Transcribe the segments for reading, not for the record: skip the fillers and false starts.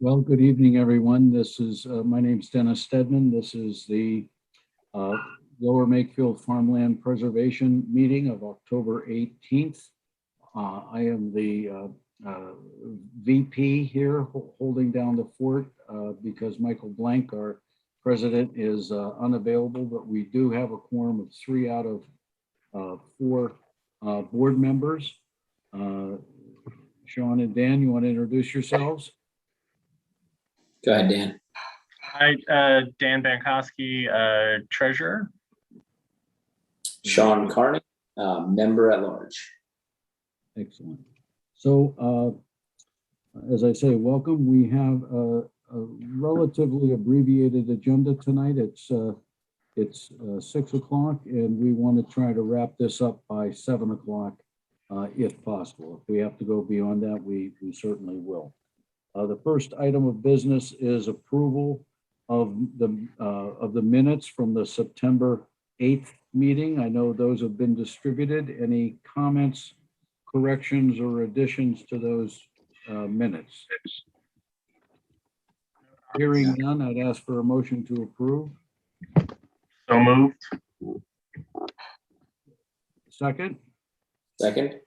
Well, good evening, everyone. This is, my name's Dennis Stedman. This is the uh, Lower Makefield Farmland Preservation Meeting of October 18th. I am the VP here holding down the fort because Michael Blank, our president, is unavailable, but we do have a quorum of 3 out of 4 board members. Sean and Dan, you want to introduce yourselves? Go ahead, Dan. Hi, Dan Bankowski, treasurer. Sean Carney, member at large. Excellent. So, as I say, welcome. We have a relatively abbreviated agenda tonight. It's 6 o'clock, and we want to try to wrap this up by 7 o'clock, if possible. If we have to go beyond that, we certainly will. The first item of business is approval of the minutes from the September 8th meeting. I know those have been distributed. Any comments, corrections, or additions to those minutes? Hearing none, I'd ask for a motion to approve. So moved. Second? Second.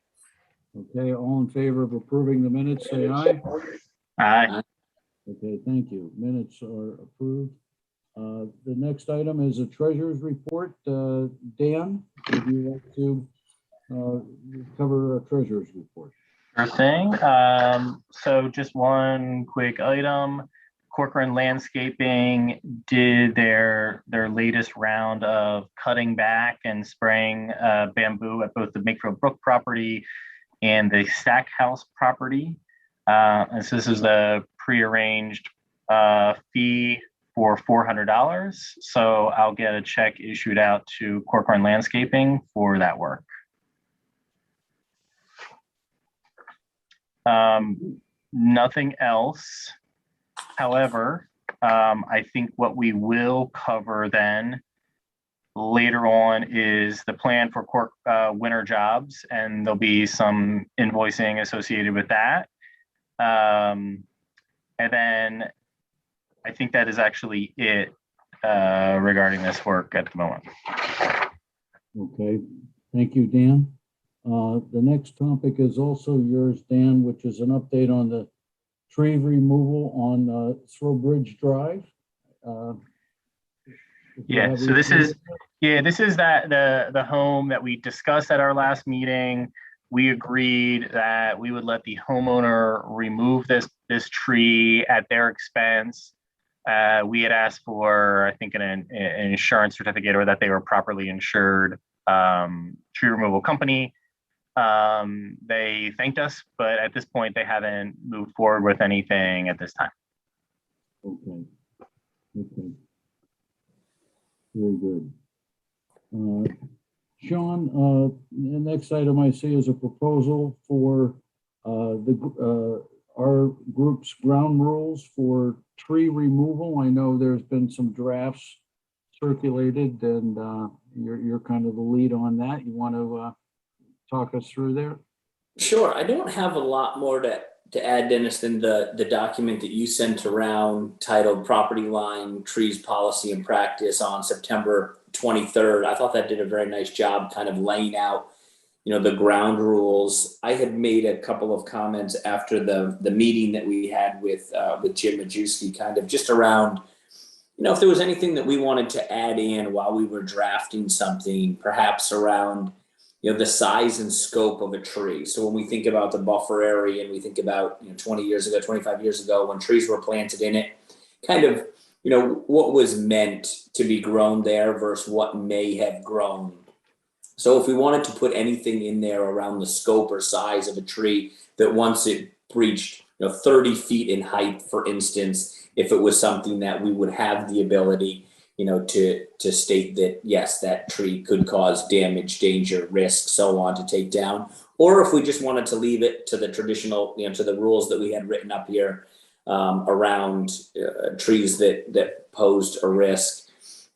Okay, all in favor of approving the minutes, say aye. Aye. Okay, thank you. Minutes are approved. The next item is a treasurer's report. Dan, would you like to cover a treasurer's report? Sure thing. So just one quick item. Corcoran Landscaping did their latest round of cutting back and spraying bamboo at both the Makefield Brook property and the Stackhouse property. And so this is the prearranged fee for $400. So I'll get a check issued out to Corcoran Landscaping for that work. Nothing else. However, I think what we will cover then later on is the plan for winter jobs, and there'll be some invoicing associated with that. And then I think that is actually it regarding this work at the moment. Okay, thank you, Dan. The next topic is also yours, Dan, which is an update on the tree removal on Throwbridge Drive. Yeah, so this is that the home that we discussed at our last meeting. We agreed that we would let the homeowner remove this tree at their expense. We had asked for, I think, an insurance certificate, or that they were properly insured tree removal company. They thanked us, but at this point, they haven't moved forward with anything at this time. Okay. Okay. Very good. Sean, the next item I see is a proposal for our group's ground rules for tree removal. I know there's been some drafts circulated, and you're kind of the lead on that. You want to talk us through there? Sure. I don't have a lot more to add, Dennis, than the document that you sent around titled Property Line Trees Policy and Practice on September 23rd. I thought that did a very nice job kind of laying out, the ground rules. I had made a couple of comments after the meeting that we had with Jim Majewski, kind of just around, if there was anything that we wanted to add in while we were drafting something, perhaps around the size and scope of a tree. So when we think about the buffer area, and we think about 20 years ago, 25 years ago, when trees were planted in it, kind of what was meant to be grown there versus what may have grown. So if we wanted to put anything in there around the scope or size of a tree, that once it reached 30 feet in height, for instance, if it was something that we would have the ability to state that, yes, that tree could cause damage, danger, risk, so on, to take down. Or if we just wanted to leave it to the traditional, to the rules that we had written up here around trees that posed a risk.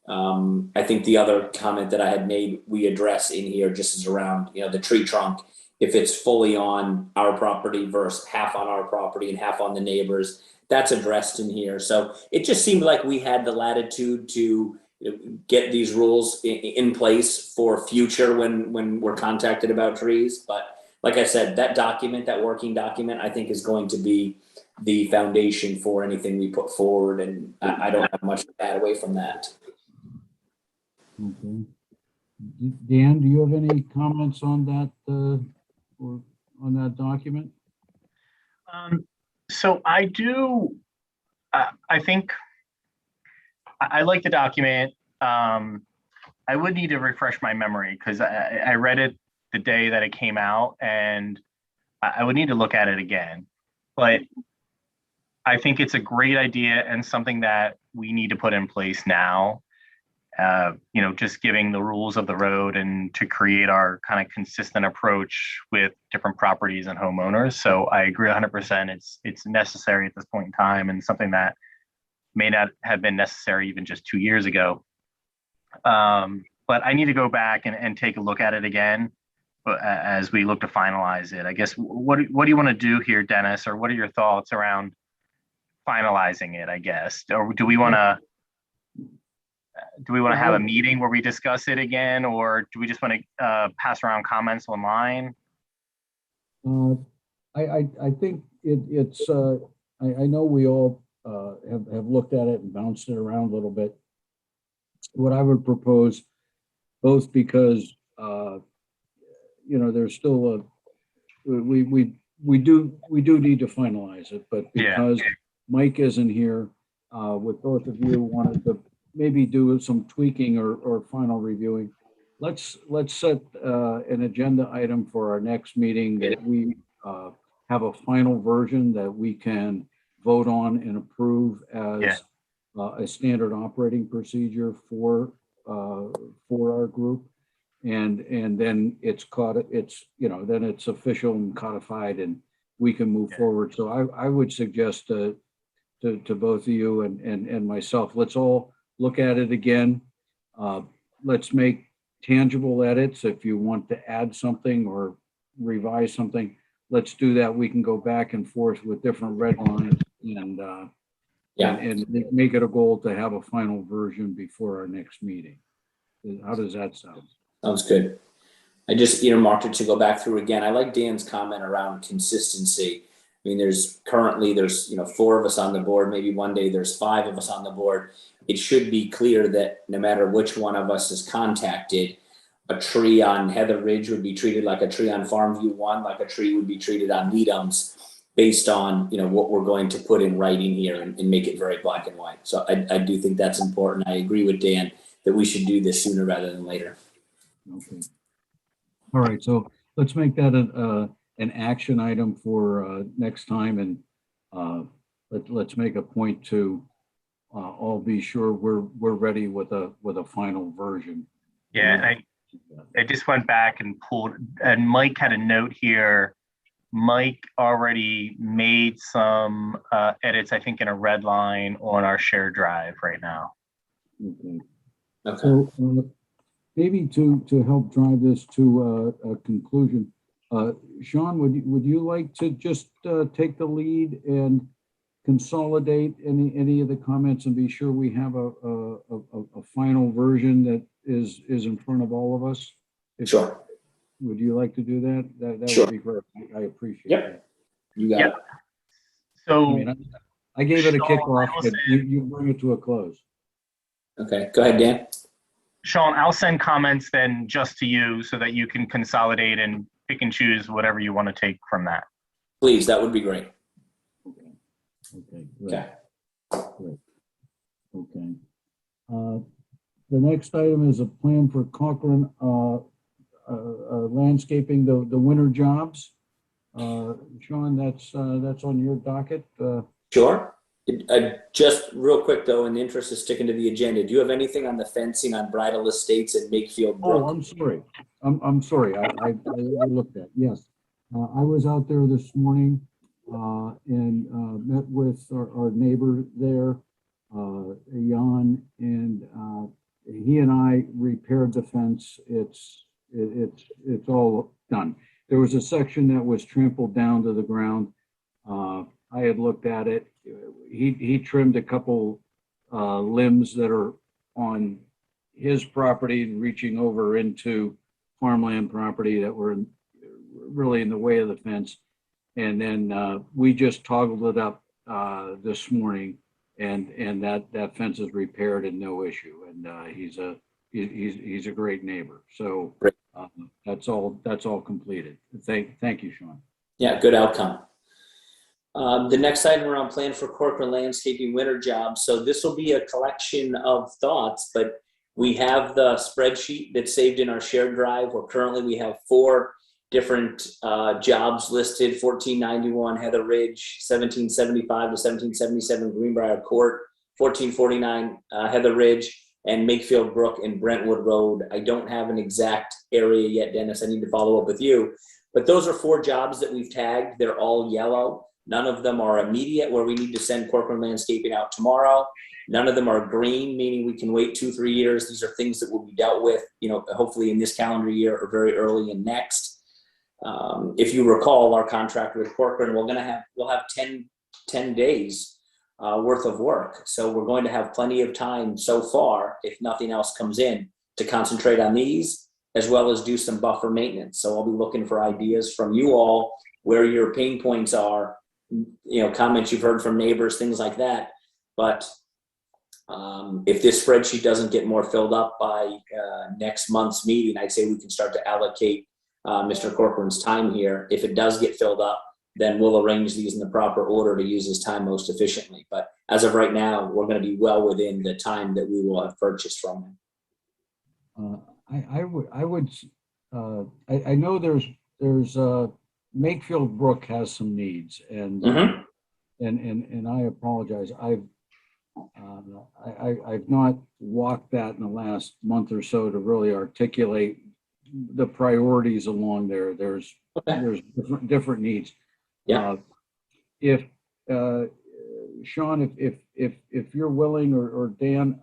I think the other comment that I had made, we address in here just is around, the tree trunk. If it's fully on our property versus half on our property and half on the neighbors, that's addressed in here. So it just seemed like we had the latitude to get these rules in place for future when we're contacted about trees. But like I said, that document, that working document, I think is going to be the foundation for anything we put forward. And I don't have much to add away from that. Okay. Dan, do you have any comments on that or on that document? So I do, I think I like the document. I would need to refresh my memory because I read it the day that it came out, and I would need to look at it again. But I think it's a great idea and something that we need to put in place now. Just giving the rules of the road and to create our kind of consistent approach with different properties and homeowners. So I agree 100%. It's necessary at this point in time, and something that may not have been necessary even just 2 years ago. But I need to go back and take a look at it again as we look to finalize it. I guess, what do you want to do here, Dennis? Or what are your thoughts around finalizing it, I guess? Or do we want to have a meeting where we discuss it again? Or do we just want to pass around comments online? I think it's, I know we all have looked at it and bounced it around a little bit. What I would propose, both because, there's still we do need to finalize it, but because Mike isn't here, with both of you wanted to maybe do some tweaking or final reviewing. Let's set an agenda item for our next meeting that we have a final version that we can vote on and approve as a standard operating procedure for our group, and then it's then it's official and codified, and we can move forward. So I would suggest to both of you and myself, let's all look at it again. Let's make tangible edits. If you want to add something or revise something, let's do that. We can go back and forth with different red lines and make it a goal to have a final version before our next meeting. How does that sound? Sounds good. I just earmarked it to go back through again. I like Dan's comment around consistency. I mean, there's 4 of us on the board. Maybe one day there's 5 of us on the board. It should be clear that no matter which one of us is contacted, a tree on Heather Ridge would be treated like a tree on Farmview 1, like a tree would be treated on Needham's, based on what we're going to put in writing here and make it very black and white. So I do think that's important. I agree with Dan that we should do this sooner rather than later. Okay. All right. So let's make that an action item for next time, and let's make a point to all be sure we're ready with a final version. Yeah, I just went back and pulled, and Mike had a note here. Mike already made some edits, I think, in a red line on our shared drive right now. Okay. So maybe to help drive this to a conclusion, Sean, would you like to just take the lead and consolidate any of the comments and be sure we have a final version that is in front of all of us? Sure. Would you like to do that? That Sure. would be great. I appreciate that. You got it. So I gave it a Sean, kickoff, but you bring it to a close. Okay, go ahead, Dan. Sean, I'll send comments then just to you so that you can consolidate and pick and choose whatever you want to take from that. Please, that would be great. Okay. Great. Okay. Great. Okay. The next item is a plan for Cochrane landscaping the winter jobs. Sean, that's on your docket. Sure. Just real quick though, in the interest of sticking to the agenda, do you have anything on the fencing on Bridal Estates at Makefield Brook? Oh, I'm sorry. I'm sorry. I looked at, yes. I was out there this morning and met with our neighbor there, Jan, and he and I repaired the fence. It's all done. There was a section that was trampled down to the ground. I had looked at it. He trimmed a couple limbs that are on his property, reaching over into farmland property that were really in the way of the fence. And then we just toggled it up this morning, and that fence is repaired and no issue. And he's a great neighbor. So Great. that's all completed. Thank you, Sean. Yeah, good outcome. The next item we're on plan for Corcoran landscaping winter job. So this will be a collection of thoughts, but we have the spreadsheet that's saved in our shared drive, where currently we have 4 different jobs listed: 1491 Heather Ridge, 1775 to 1777 Greenbrier Court, 1449 Heather Ridge, and Makefield Brook and Brentwood Road. I don't have an exact area yet, Dennis. I need to follow up with you. But those are 4 jobs that we've tagged. They're all yellow. None of them are immediate, where we need to send Corcoran landscaping out tomorrow. None of them are green, meaning we can wait 2-3 years. These are things that will be dealt with, hopefully in this calendar year or very early in next. If you recall our contract with Corcoran, we'll have 10 days worth of work. So we're going to have plenty of time so far, if nothing else comes in, to concentrate on these, as well as do some buffer maintenance. So I'll be looking for ideas from you all, where your pain points are, comments you've heard from neighbors, things like that. But if this spreadsheet doesn't get more filled up by next month's meeting, I'd say we can start to allocate Mr. Corcoran's time here. If it does get filled up, then we'll arrange these in the proper order to use his time most efficiently. But as of right now, we're going to be well within the time that we will have purchased from him. I know there's Makefield Brook has some needs, and I apologize. I've not walked that in the last month or so to really articulate the priorities along there. There's different needs. Yeah. If Sean, if you're willing, or Dan,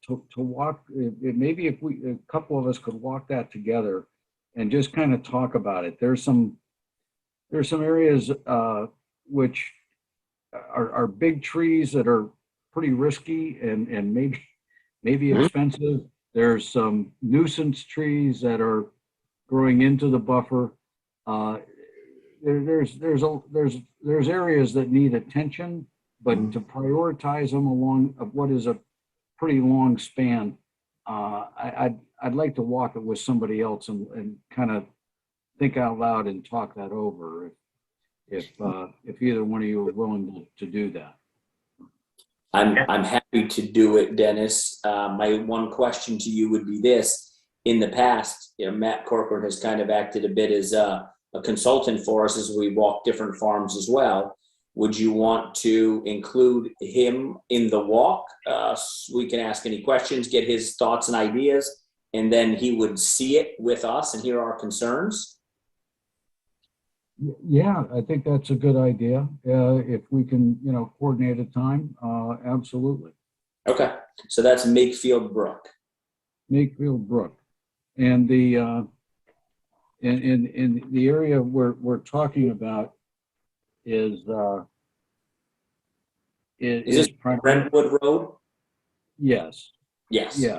to walk, maybe if a couple of us could walk that together and just kind of talk about it. There's some areas which are big trees that are pretty risky and maybe expensive. There's some nuisance trees that are growing into the buffer. There's areas that need attention, but to prioritize them along of what is a pretty long span, I'd like to walk it with somebody else and kind of think out loud and talk that over, if either one of you are willing to do that. I'm happy to do it, Dennis. My one question to you would be this: in the past, Matt Corcoran has kind of acted a bit as a consultant for us as we walk different farms as well. Would you want to include him in the walk? So we can ask any questions, get his thoughts and ideas, and then he would see it with us and hear our concerns? Yeah, I think that's a good idea. If we can, coordinate a time, absolutely. Okay, so that's Makefield Brook. Makefield Brook, and the in the area we're talking about is this Brentwood Road? Yes. Yes. Yeah.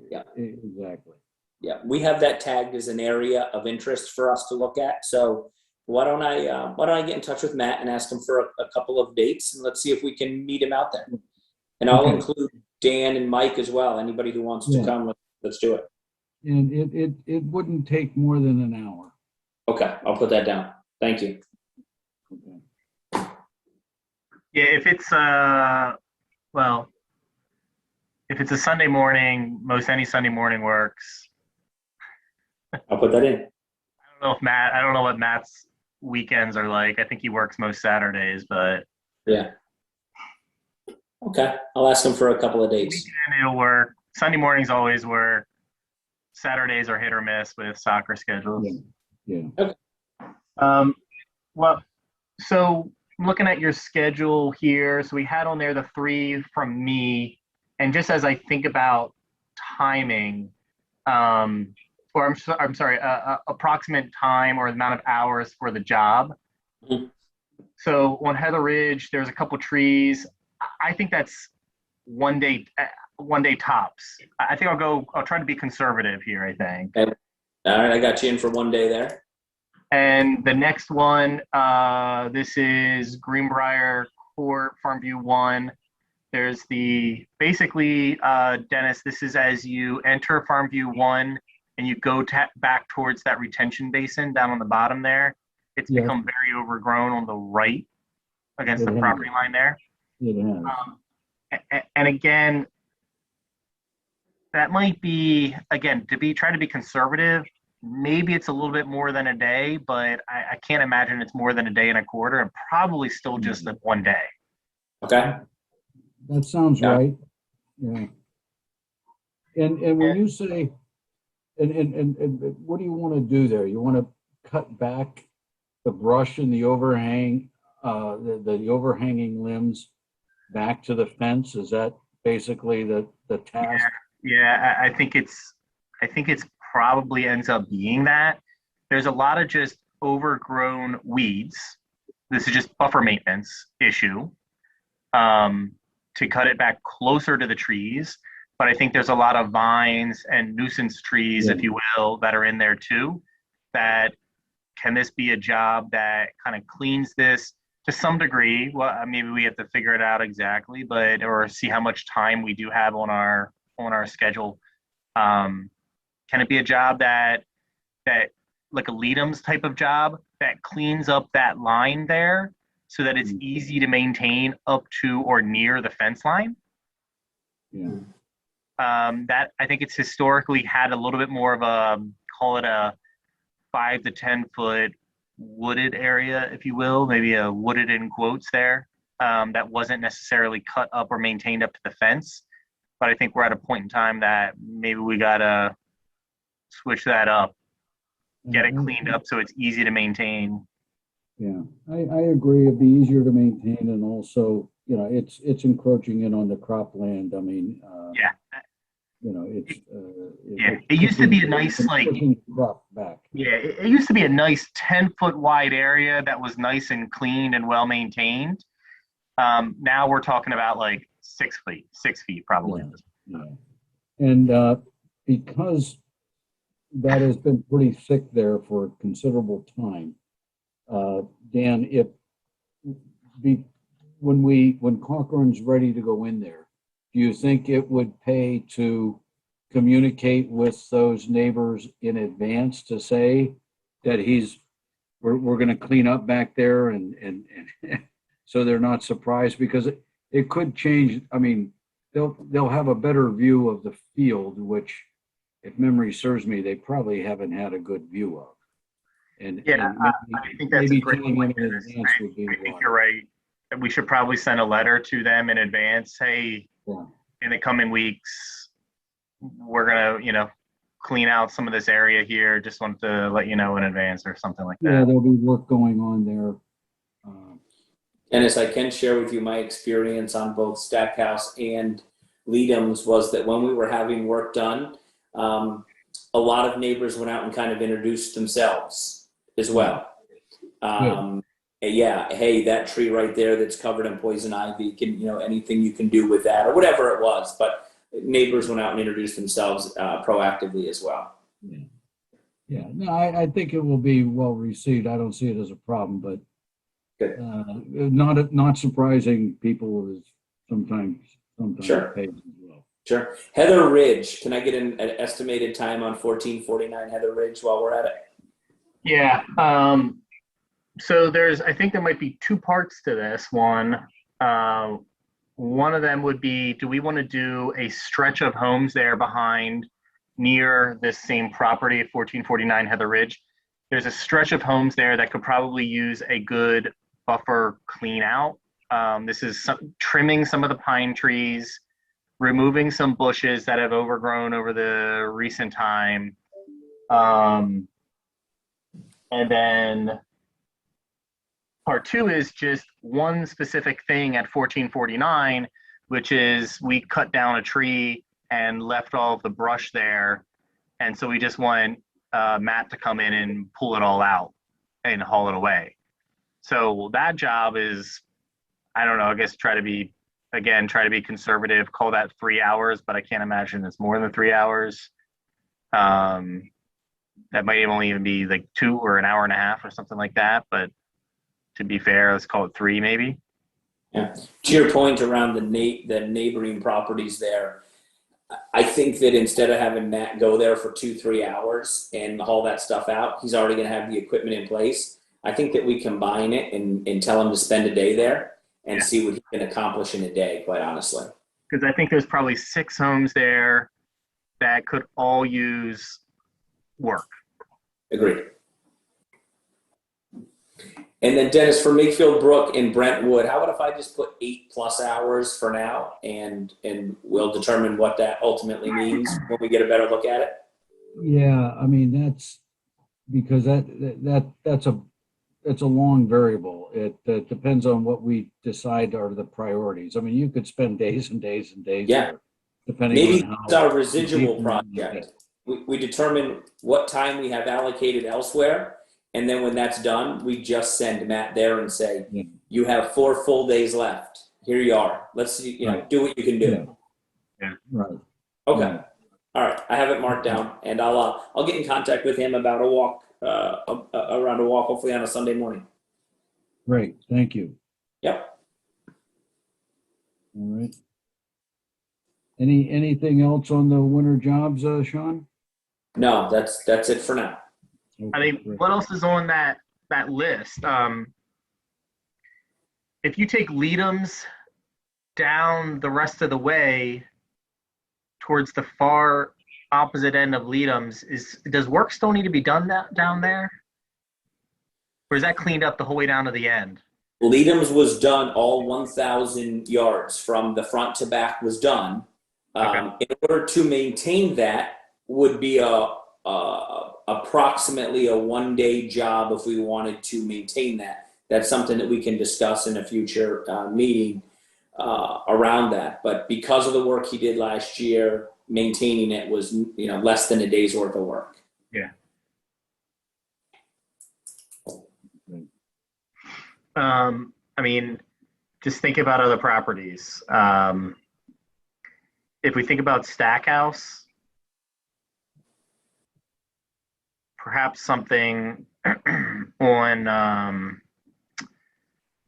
Yeah. Exactly. Yeah, we have that tagged as an area of interest for us to look at. So why don't I get in touch with Matt and ask him for a couple of dates, and let's see if we can meet him out there. And I'll include Dan and Mike as well. Anybody who wants to come, let's do it. And it wouldn't take more than an hour. Okay, I'll put that down. Thank you. Okay. Yeah, if it's if it's a Sunday morning, any Sunday morning works. I'll put that in. I don't know what Matt's weekends are like. I think he works most Saturdays, but yeah. Okay, I'll ask him for a couple of dates. Weekend it'll work. Sunday mornings always work. Saturdays are hit or miss with soccer schedules. Yeah. Okay. Well, so I'm looking at your schedule here. So we had on there the 3 from me, and just as I think about timing, or I'm sorry, approximate time or the amount of hours for the job. Mm-hmm. So on Heather Ridge, there's a couple trees. I think that's 1 day, 1 day tops. I think I'll try to be conservative here, I think. Okay. All right, I got you in for 1 day there. And the next one, this is Greenbrier Court, Farmview 1. There's basically, Dennis, this is as you enter Farmview 1 and you go back towards that retention basin down on the bottom there. It's Yeah. become very overgrown on the right against the It has. property line there. It has. And again, that might be, again, try to be conservative. Maybe it's a little bit more than a day, but I can't imagine it's more than a day and a quarter, and probably still just 1 day. Okay. That sounds Yeah. right. Yeah. And when you say, and what do you want to do there? You want to cut back the brush and the overhang, the overhanging limbs back to the fence? Is that basically the task? Yeah, I think it's probably ends up being that. There's a lot of just overgrown weeds. This is just buffer maintenance issue. To cut it back closer to the trees. But I think there's a lot of vines and nuisance trees, if you will, that are in there too. Can this be a job that kind of cleans this to some degree? Well, maybe we have to figure it out exactly, or see how much time we do have on our schedule. Can it be a job that like a Leadham's type of job that cleans up that line there so that it's easy to maintain up to or near the fence line? Yeah. That I think it's historically had a little bit more of a, call it a 5 to 10 foot wooded area, if you will, maybe a wooded in quotes there, that wasn't necessarily cut up or maintained up to the fence. But I think we're at a point in time that maybe we gotta switch that up, get it cleaned up so it's easy to maintain. Yeah, I agree. It'd be easier to maintain, and also, it's encroaching in on the cropland. I mean, Yeah. It used to be a nice, like, crop back. Yeah, it used to be a nice 10-foot wide area that was nice and clean and well maintained. Now we're talking about like 6 feet, 6 feet probably. Yeah. And because that has been pretty thick there for a considerable time, Dan, when Cochran's ready to go in there, do you think it would pay to communicate with those neighbors in advance to say that we're going to clean up back there, and so they're not surprised? Because it could change. I mean, they'll have a better view of the field, which, if memory serves me, they probably haven't had a good view of. And maybe, I think that's a great point. I think you're right. We should probably send a letter to them in advance. Hey, in the coming weeks, we're gonna, clean out some of this area here. Just want to let you know in advance or something like that. Yeah, there'll be work going on there. Dennis, I can share with you my experience on both Stackhouse and Leadham's was that when we were having work done, a lot of neighbors went out and kind of introduced themselves as well. Yeah, hey, that tree right there that's covered in poison ivy, can, anything you can do with that, or whatever it was. But neighbors went out and introduced themselves proactively as well. Yeah. No, I think it will be well received. I don't see it as a problem, but not surprising people is sometimes Sure. paid as well. Sure. Heather Ridge, can I get an estimated time on 1449 Heather Ridge while we're at it? Yeah. So I think there might be two parts to this one. One of them would be, do we want to do a stretch of homes there behind near this same property at 1449 Heather Ridge? There's a stretch of homes there that could probably use a good buffer clean out. This is trimming some of the pine trees, removing some bushes that have overgrown over the recent time. And then part two is just one specific thing at 1449, which is we cut down a tree and left all of the brush there. And so we just want Matt to come in and pull it all out and haul it away. So that job is, I don't know, I guess try to be conservative, call that 3 hours, but I can't imagine it's more than 3 hours. That might only even be like 2 or an hour and a half or something like that. But to be fair, let's call it 3 maybe. Yeah. To your point around the neighboring properties there, I think that instead of having Matt go there for 2-3 hours and haul that stuff out, he's already going to have the equipment in place. I think that we combine it and tell him to spend a day there and see what he can accomplish in a day, quite honestly. Because I think there's probably 6 homes there that could all use work. Agreed. And then Dennis, for Makefield Brook and Brentwood, how about if I just put 8+ hours for now, and we'll determine what that ultimately means when we get a better look at it? Yeah, I mean, that's because that's a long variable. It depends on what we decide are the priorities. I mean, you could spend days and days and days Yeah. there, depending Maybe on it's how our residual deep project. We determine what time we have allocated elsewhere, and then when that's done, we just send Matt there and say, Yeah. you have 4 full days left. Here you are. Let's see, Right. do what you can do. Yeah. Right. Okay. Yeah. All right. I have it marked down, and I'll get in contact with him about a walk, around a walk, hopefully on a Sunday morning. Great. Thank you. Yep. All right. Anything else on the winter jobs, Sean? No, that's it for now. Okay, I mean, great. what else is on that list? If you take Leadham's down the rest of the way towards the far opposite end of Leadham's, does work still need to be done down there? Or is that cleaned up the whole way down to the end? Leadham's was done, all 1,000 yards from the front to back was done. Okay. In order to maintain that would be approximately a 1-day job if we wanted to maintain that. That's something that we can discuss in a future meeting around that. But because of the work he did last year, maintaining it was less than a day's worth of work. Yeah. I mean, just think about other properties. If we think about Stackhouse, perhaps something on,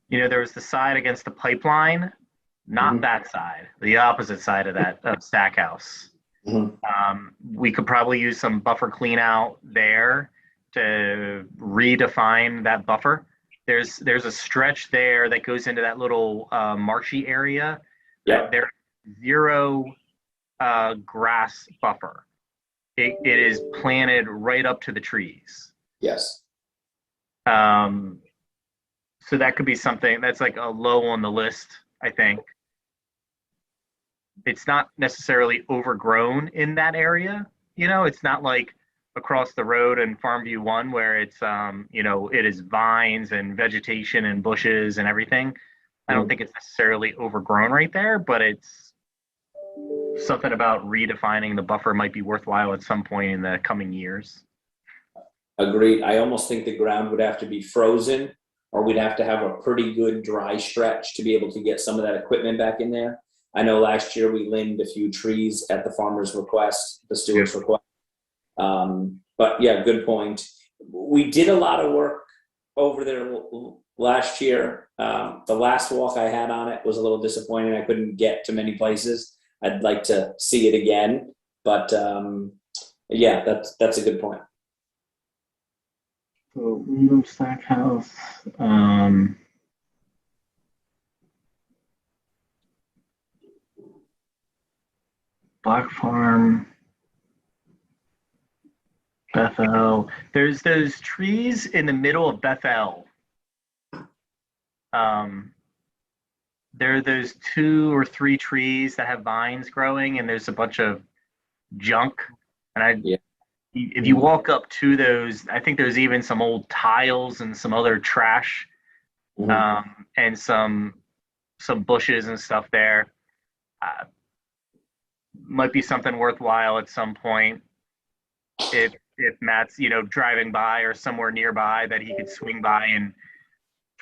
there was the side against the pipeline, not that side, the opposite side of that, of Stackhouse. We could probably use some buffer clean out there to redefine that buffer. There's a stretch there that goes into that little marshy area. Yeah. There's 0 grass buffer. It is planted right up to the trees. Yes. So that could be something that's like a low on the list, I think. It's not necessarily overgrown in that area. It's not like across the road in Farmview 1 where it's, it is vines and vegetation and bushes and everything. I don't think it's necessarily overgrown right there, but it's something about redefining the buffer might be worthwhile at some point in the coming years. Agreed. I almost think the ground would have to be frozen, or we'd have to have a pretty good dry stretch to be able to get some of that equipment back in there. I know last year we limbed a few trees at the farmer's request, the steward's request. But yeah, good point. We did a lot of work over there last year. The last walk I had on it was a little disappointing. I couldn't get to many places. I'd like to see it again, but yeah, that's a good point. So Leadham Stackhouse, Black Farm, Bethel. There's those trees in the middle of Bethel. There are those 2 or 3 trees that have vines growing, and there's a bunch of junk. And if you walk up to those, I think there's even some old tiles and some other trash, and some bushes and stuff there. Might be something worthwhile at some point if Matt's driving by or somewhere nearby, that he could swing by and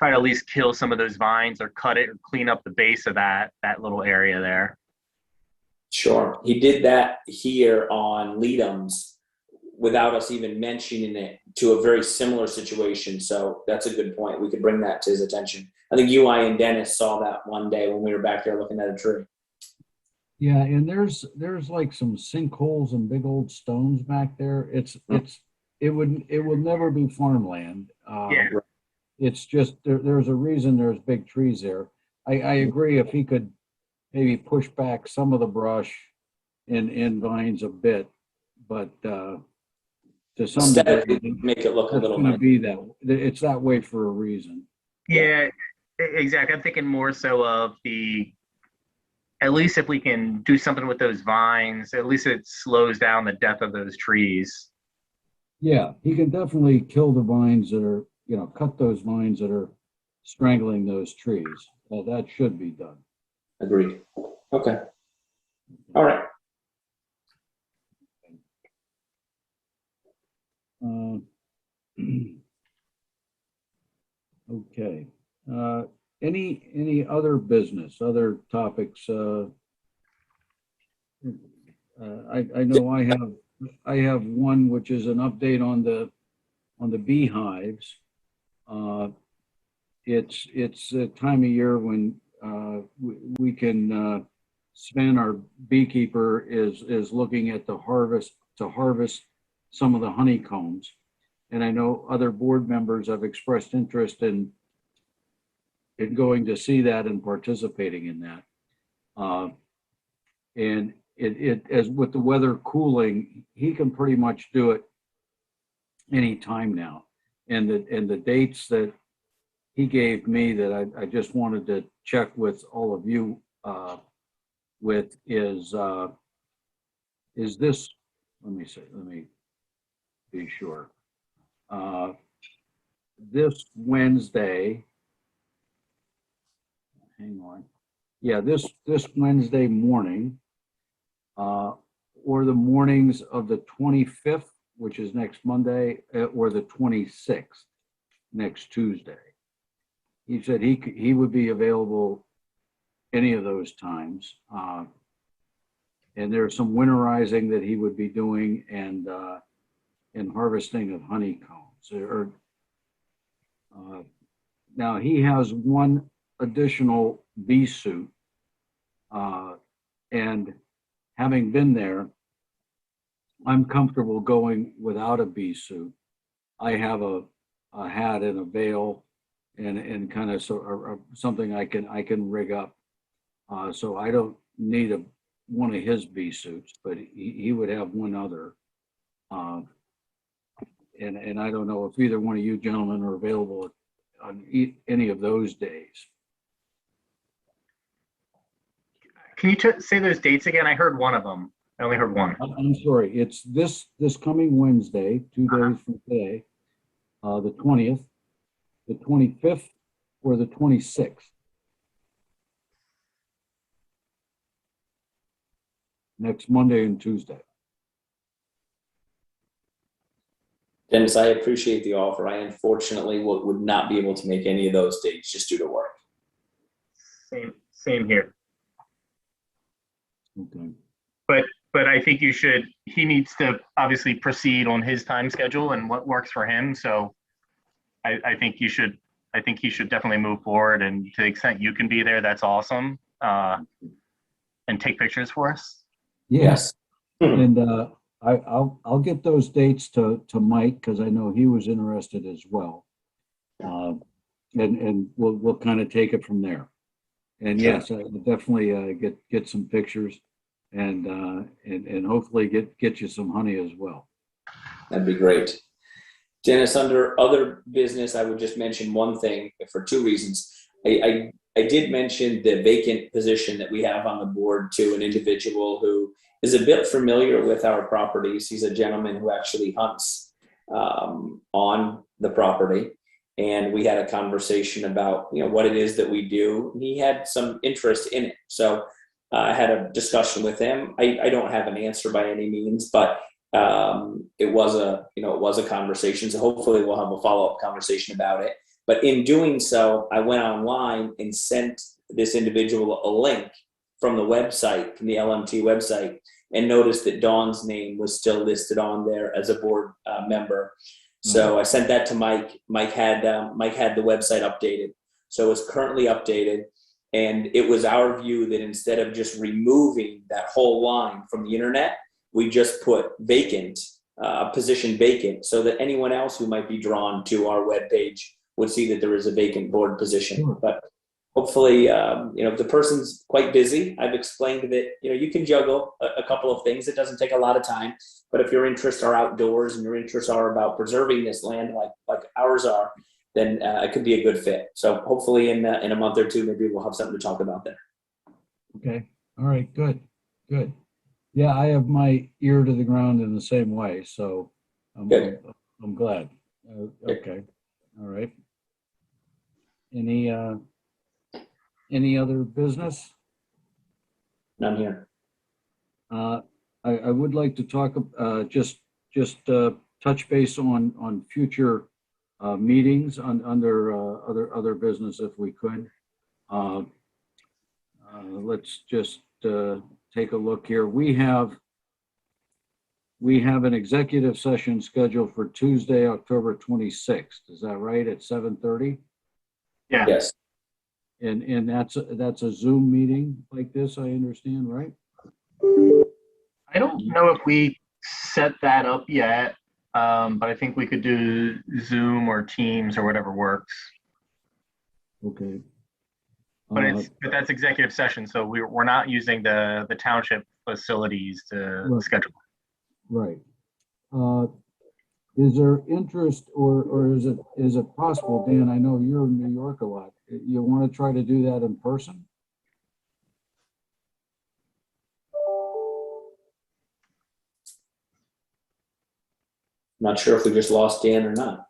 try to at least kill some of those vines or cut it or clean up the base of that little area there. Sure. He did that here on Leadham's without us even mentioning it to a very similar situation. So that's a good point. We could bring that to his attention. I think you, I, and Dennis saw that one day when we were back there looking at a tree. Yeah, and there's like some sinkholes and big old stones back there. It would never be farmland. Yeah. It's just there's a reason there's big trees there. I agree if he could maybe push back some of the brush and vines a bit, but to some degree, Make it look a it's little going to nice. be that. It's that way for a reason. Yeah, exactly. I'm thinking more so of at least if we can do something with those vines, at least it slows down the death of those trees. Yeah, he can definitely kill the vines that are, cut those vines that are strangling those trees. That should be done. Agreed. Okay. All right. Okay. Any other business, other topics? I know I have one, which is an update on the beehives. It's a time of year when we can Sven, our beekeeper, is looking at to harvest some of the honeycombs. And I know other board members have expressed interest in going to see that and participating in that. And it as with the weather cooling, he can pretty much do it any time now. And the dates that he gave me that I just wanted to check with all of you with is this, let me be sure. This Wednesday, hang on. Yeah, this Wednesday morning, or the mornings of the 25th, which is next Monday, or the 26th, next Tuesday. He said he would be available any of those times. And there's some winterizing that he would be doing and harvesting of honeycombs. Now he has one additional bee suit, and having been there, I'm comfortable going without a bee suit. I have a hat and a veil and kind of something I can rig up. So I don't need one of his bee suits, but he would have one other. And I don't know if either one of you gentlemen are available on any of those days. Can you say those dates again? I heard one of them. I only heard one. I'm sorry. It's this coming Wednesday, 2 days from today, the 20th, the 25th, or the 26th. Next Monday and Tuesday. Dennis, I appreciate the offer. I unfortunately would not be able to make any of those dates just due to work. Same here. Okay. But I think he needs to obviously proceed on his time schedule and what works for him. So I think he should definitely move forward, and to the extent you can be there, that's awesome. And take pictures for us. Yes. And I'll get those dates to Mike, because I know he was interested as well. And we'll kind of take it from there. And yes, I will definitely get some pictures and hopefully get you some honey as well. That'd be great. Dennis, under other business, I would just mention one thing for two reasons. I did mention the vacant position that we have on the board to an individual who is a bit familiar with our properties. He's a gentleman who actually hunts on the property. And we had a conversation about, what it is that we do. He had some interest in it. So I had a discussion with him. I don't have an answer by any means, but it was a conversation. So hopefully we'll have a follow-up conversation about it. But in doing so, I went online and sent this individual a link from the website, from the LMT website, and noticed that Dawn's name was still listed on there as a board member. So I sent that to Mike. Mike had the website updated. So it's currently updated. And it was our view that instead of just removing that whole line from the internet, we just put vacant, position vacant, so that anyone else who might be drawn to our webpage would see that there is a vacant board position. Sure. But hopefully, if the person's quite busy, I've explained that, you can juggle a couple of things. It doesn't take a lot of time. But if your interests are outdoors and your interests are about preserving this land like ours are, then it could be a good fit. So hopefully in a month or two, maybe we'll have something to talk about there. Okay. All right. Good. Good. Yeah, I have my ear to the ground in the same way, so I'm glad. Okay. All right. Any other business? None here. I would like to talk just touch base on future meetings under other business if we could. Let's just take a look here. We have an executive session scheduled for Tuesday, October 26th. Is that right? At 7:30? Yeah. Yes. And that's a Zoom meeting like this, I understand, right? I don't know if we set that up yet, but I think we could do Zoom or Teams or whatever works. Okay. But that's executive session, so we're not using the township facilities to Right. schedule. Right. Is there interest or is it possible, Dan, I know you're in New York a lot, you want to try to do that in person? Not sure if we just lost Dan or not.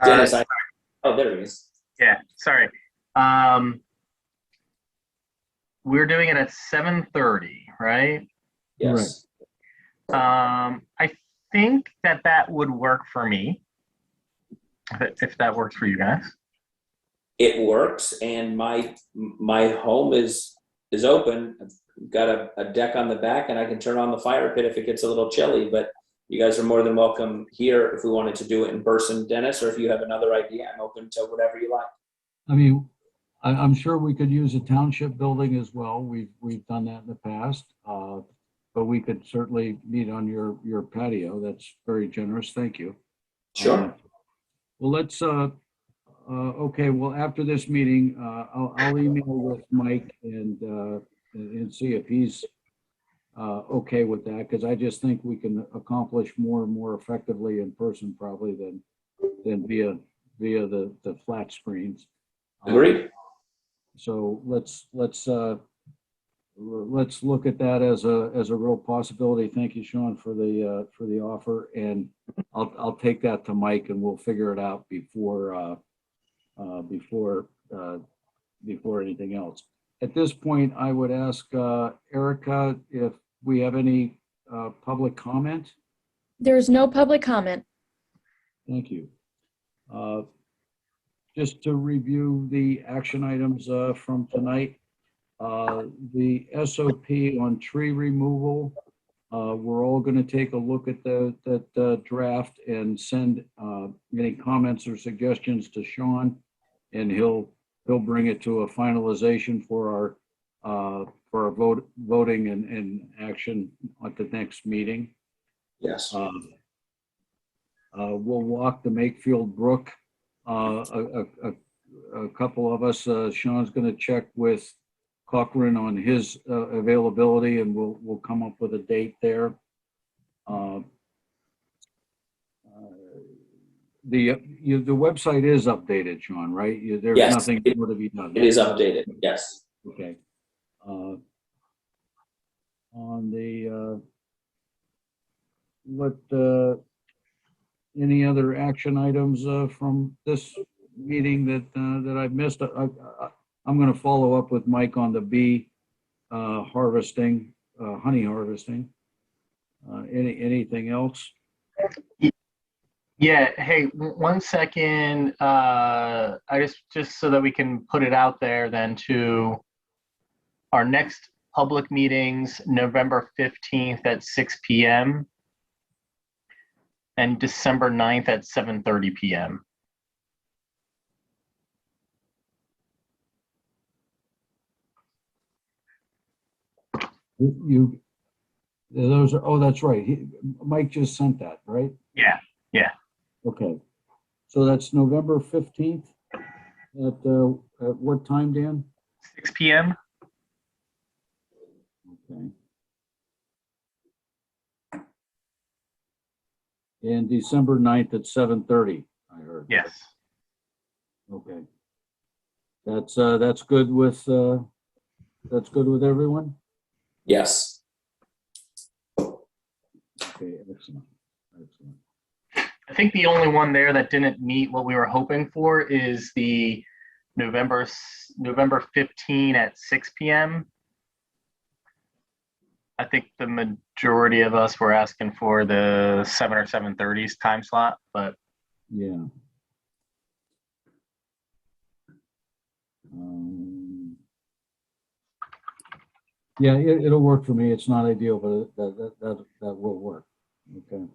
Dennis, oh, there he is. Yeah, sorry. We're doing it at 7:30, right? Yes. I think that would work for me, if that works for you guys. It works, and my home is open. I've got a deck on the back, and I can turn on the fire pit if it gets a little chilly. But you guys are more than welcome here if we wanted to do it in person, Dennis, or if you have another idea, I'm open to whatever you like. I mean, I'm sure we could use a township building as well. We've done that in the past, but we could certainly meet on your patio. That's very generous. Thank you. Sure. Well, let's. Okay. Well, after this meeting, I'll email with Mike and see if he's okay with that, because I just think we can accomplish more effectively in person probably than via the flat screens. Agreed. So let's look at that as a real possibility. Thank you, Sean, for the offer, and I'll take that to Mike and we'll figure it out before anything else. At this point, I would ask Erica if we have any public comment. There's no public comment. Thank you. Just to review the action items from tonight, the SOP on tree removal, we're all going to take a look at that draft and send any comments or suggestions to Sean, and he'll bring it to a finalization for our voting and action at the next meeting. Yes. We'll walk the Makefield Brook. A couple of us, Sean's going to check with Cochran on his availability, and we'll come up with a date there. The website is updated, Sean, right? There's Yes, nothing more to be done. It is updated. Yes. Okay. On the any other action items from this meeting that I've missed? I'm going to follow up with Mike on the bee harvesting, honey harvesting. Anything else? Yeah, hey, 1 second. I just so that we can put it out there then to our next public meetings, November 15th at 6 p.m. and December 9th at 7:30 p.m. You, those are, oh, that's right. Mike just sent that, right? Yeah, yeah. Okay. So that's November 15th at what time, Dan? 6 p.m. Okay. And December 9th at 7:30, I heard. Yes. Okay. That's good with everyone? Yes. Okay, excellent. Excellent. I think the only one there that didn't meet what we were hoping for is the November 15 at 6 p.m. I think the majority of us were asking for the 7 or 7:30 time slot, but Yeah. Um, yeah, it'll work for me. It's not ideal, but that will work. Okay.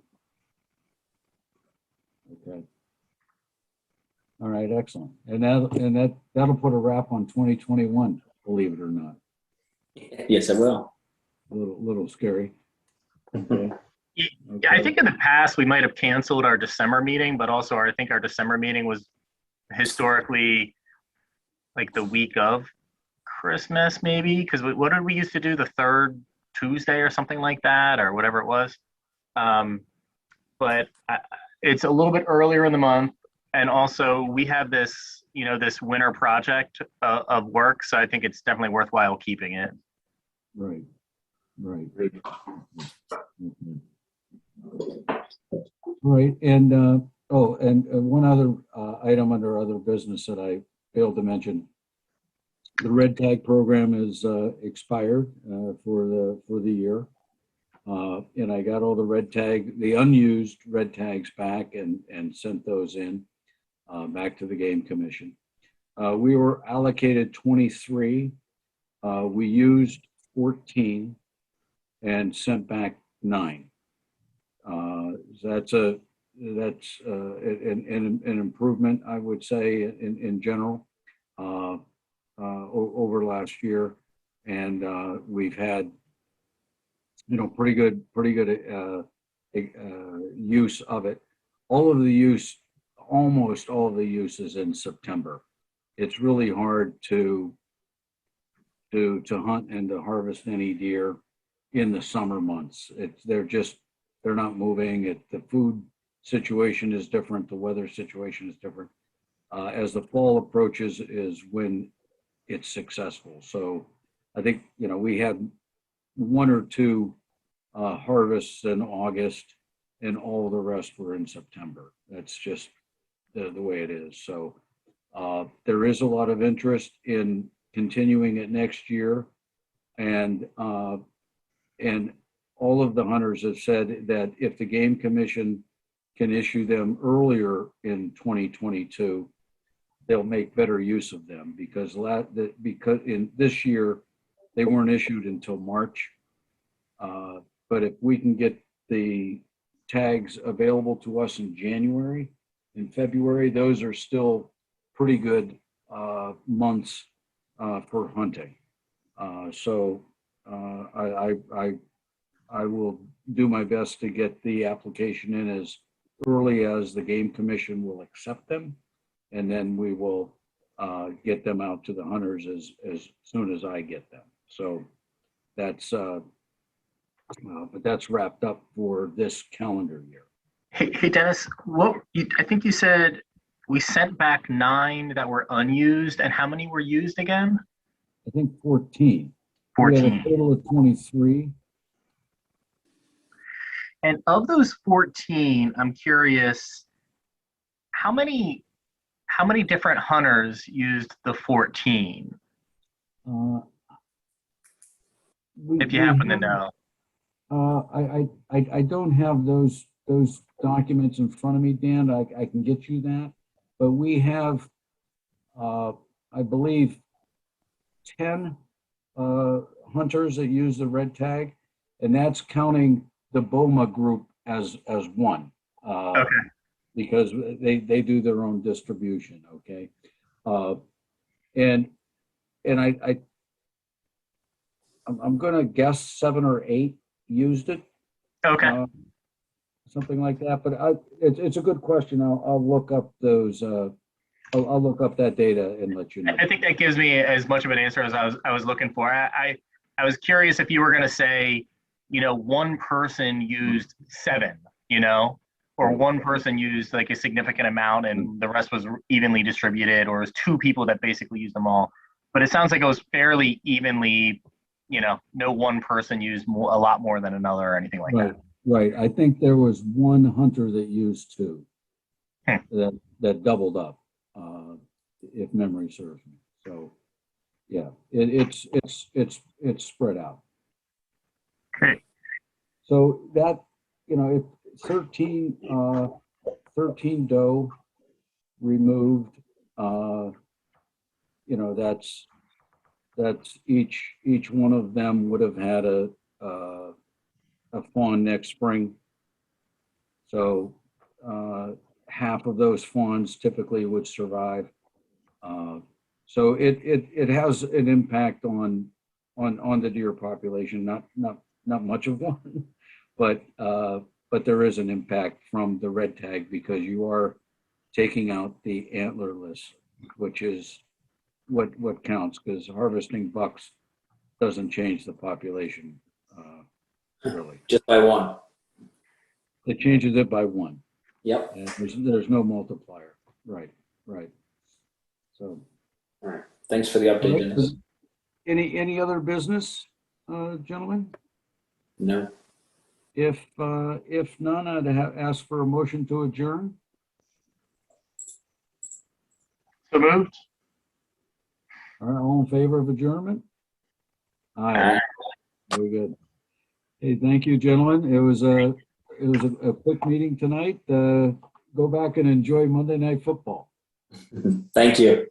Okay. All right, excellent. And that'll put a wrap on 2021, believe it or not. Yes, I will. A little scary. Okay. yeah, I think in the past we might have canceled our December meeting, but also I think our December meeting was historically like the week of Christmas, maybe, because what did we used to do, the third Tuesday or something like that, or whatever it was. But it's a little bit earlier in the month, and also we have this, this winter project of work, so I think it's definitely worthwhile keeping it. Right. Right. Right. And one other item under other business that I failed to mention. The red tag program is expired for the year. And I got all the unused red tags back and sent those in back to the Game Commission. We were allocated 23. We used 14 and sent back 9. That's an improvement, I would say, in general over last year, and we've had pretty good use of it. Almost all of the use is in September. It's really hard to hunt and to harvest any deer in the summer months. They're not moving. The food situation is different. The weather situation is different. As the fall approaches is when it's successful. So I think, we had 1 or 2 harvests in August, and all the rest were in September. That's just the way it is. So there is a lot of interest in continuing it next year. And all of the hunters have said that if the Game Commission can issue them earlier in 2022, they'll make better use of them because in this year they weren't issued until March. But if we can get the tags available to us in January and February, those are still pretty good months for hunting. So I will do my best to get the application in as early as the Game Commission will accept them, and then we will get them out to the hunters as soon as I get them. So that's but that's wrapped up for this calendar year. Hey Dennis, I think you said we sent back 9 that were unused, and how many were used again? I think 14. 14. We had a total of 23. And of those 14, I'm curious, how many different hunters used the 14? If you happen to know. I don't have those those documents in front of me, Dan. I can get you that. But we have, I believe, 10 hunters that use the red tag, and that's counting the BOMA group as one. Okay. Because they do their own distribution, okay? And I'm gonna guess 7 or 8 used it. Okay. Something like that, but it's a good question. I'll look up those, I'll look up that data and let you know. I think that gives me as much of an answer as I was looking for. I was curious if you were going to say, one person used 7, or one person used like a significant amount and the rest was evenly distributed, or it was 2 people that basically used them all. But it sounds like it was fairly evenly, no one person used a lot more than another or anything like that. Right. I think there was one hunter that used 2 that doubled up, if memory serves me. So, yeah, it's spread out. Great. So that, if 13 doe removed, that's each one of them would have had a fawn next spring. So half of those fawns typically would survive. So it has an impact on the deer population, not much of one, but there is an impact from the red tag because you are taking out the antlerless, which is what counts, because harvesting bucks doesn't change the population really. Just by 1. It changes it by 1. Yep. And there's no multiplier. Right. So. All right. Thanks for the update, Dennis. Any other business, gentlemen? No. If none, I'd ask for a motion to adjourn. So moved. All right, all in favor of adjournment? Aye. Very good. Hey, thank you, gentlemen. It was a quick meeting tonight. Go back and enjoy Monday Night Football. Thank you.